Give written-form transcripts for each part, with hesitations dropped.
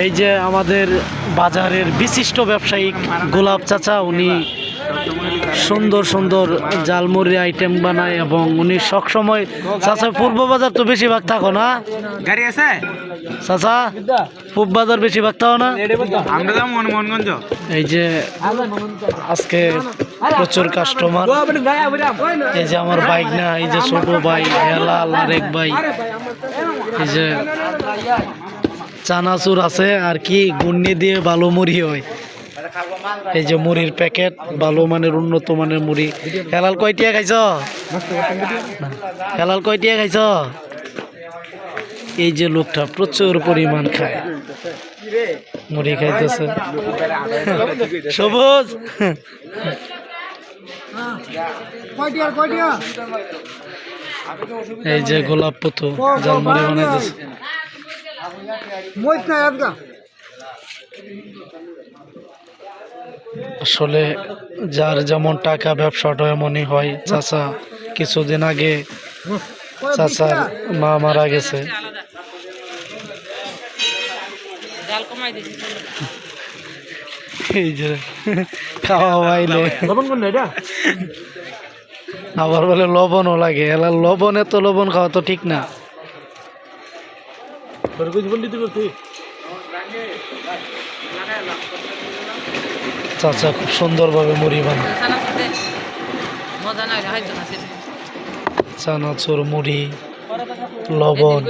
এই যে আমাদের বাজারের বিশিষ্ট ব্যবসায়িক গোলাপ চাচা, উনি সুন্দর সুন্দর জালমুড়ি আইটেম বানায় এবং উনি সবসময় চাচা পূর্ব বাজার তো বেশিরভাগ থাকো না গাড়ি আছে চাচা পূর্ব বাজার বেশিরভাগ থাকো না আমরা যাবো মোহনগঞ্জ। এই যে আজকে প্রচুর কাস্টমার। এই যে আমার বাইক না, এই যে ছোট ভাই হেলাল আরেক ভাই, এই যে চানাচুর আছে আর কি গুন্নি দিয়ে ভালো মুড়ি হয়। এই যে মুড়ির প্যাকেট, ভালো মানের উন্নত মানের মুড়ি। হেলাল কয়টিয়া খাইছ? হেলাল কয়টিয়া খাইছ? এই যে লোকটা প্রচুর পরিমাণ খায়, মুড়ি খাইতেছে। সবুজ এই যে গোলাপ পুতু জালমুড়ি বানাইতেছে। আসলে যার যেমন টাকা ব্যবসাটা এমনই হয়। চাচা কিছুদিন আগে চাচার মা মারা গেছে। এই যে খাওয়া বাইলে আবার বলে লবণও লাগে। এলা লবণে তো লবণ খাওয়া তো ঠিক না। চাচা খুব সুন্দরভাবে মুড়ি বানায়। চানাচুর, মুড়ি, লবণ,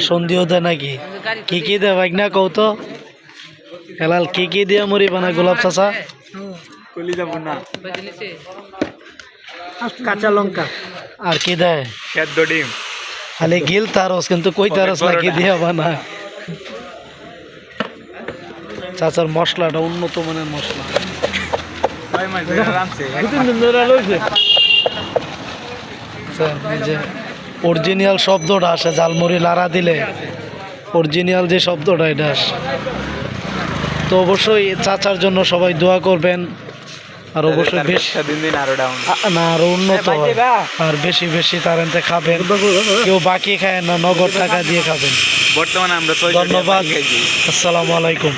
সন্ধিও দেয় নাকি? কি কি দেয় ভাই না কৌ তো? হেলাল কি কি দিয়ে মুড়ি বানায় গোলাপ চাচা? কাঁচা লঙ্কা আর কি দেয়? ডিম খালি গিল তারস, কিন্তু কই তারস না কি দিয়ে বানায়। চাচার মশলাটা উন্নত মানের মশলা। যে অরিজিনাল শব্দটা আসে জালমুড়ি লাড়া দিলে, অরিজিনাল যে শব্দটা এটা আসে। তো অবশ্যই চাচার জন্য সবাই দোয়া করবেন, আর অবশ্যই বেশি না আরো উন্নত হয়, আর বেশি বেশি তারেন্তে খাবেন। কেউ বাকি খায় না, নগদ টাকা দিয়ে খাবেন। বর্তমানে আমরা ধন্যবাদ, আসসালামু আলাইকুম।